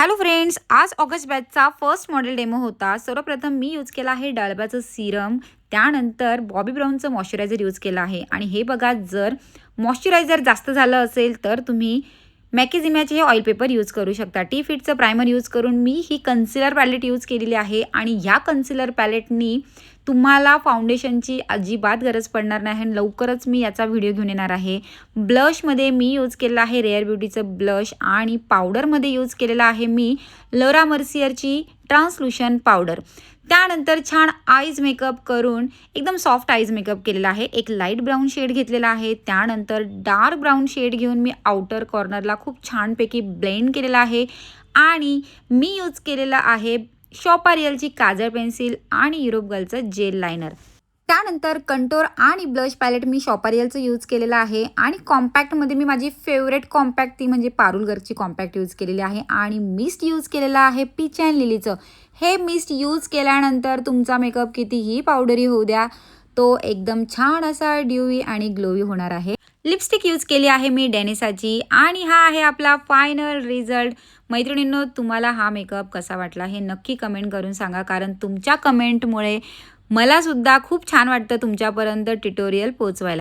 Hello friends, आज August बॅचचा first model demo होता। सर्वप्रथम मी यूज केला आहे डाळबाचं सिरम, त्यानंतर बॉबी ब्राऊनचं मॉइश्चरायझर यूज केलं आहे। आणि हे बघा, जर मॉइश्चरायझर जास्त झालं असेल तर तुम्ही मॅकेझिमियाचे हे ऑइल पेपर यूज करू शकता। टी फिटचं प्रायमर यूज करून मी ही कन्सिलर पॅलेट यूज केलेली आहे आणि ह्या कन्सिलर पॅलेटनी तुम्हाला फाउंडेशनची अजिबात गरज पडणार नाही आणि लवकरच मी याचा व्हिडिओ घेऊन येणार आहे। ब्लशमध्ये मी यूज केलं आहे रेअर ब्युटीचं ब्लश आणि पावडरमध्ये यूज केलेलं आहे मी लरा मर्सियरची ट्रान्सल्युशन पावडर। त्यानंतर छान आईज मेकअप करून एकदम सॉफ्ट आईज मेकअप केलेला आहे। एक लाईट ब्राऊन शेड घेतलेला आहे, त्यानंतर डार्क ब्राऊन शेड घेऊन मी आउटर कॉर्नरला खूप छानपैकी ब्लेंड केलेला आहे। आणि मी यूज केलेला आहे शॉपा रियलची काजळ पेन्सिल आणि युरोप गर्लचं जेल लायनर। त्यानंतर कंटोर आणि ब्लश पॅलेट मी शॉपा रियलचं यूज केलेलं आहे आणि कॉम्पॅक्टमध्ये मी माझी फेवरेट कॉम्पॅक्ट ती म्हणजे पारुलगरची कॉम्पॅक्ट यूज केलेली आहे आणि मिस्ट यूज केलेलं आहे पीच अँड लिलीचं। हे मिस्ट यूज केल्यानंतर तुमचा मेकअप कितीही पावडरी होऊ द्या, तो एकदम छान असा ड्यूई आणि ग्लोई होणार आहे। लिपस्टिक यूज केली आहे मी डेनिसाची आणि हा आहे आपला फायनल रिझल्ट। मैत्रिणींनो, तुम्हाला हा मेकअप कसा वाटला हे नक्की कमेंट करून सांगा, कारण तुमच्या कमेंटमुळे मला सुद्धा खूप छान वाटतं तुमच्यापर्यंत ट्युटोरियल पोहोचवायला।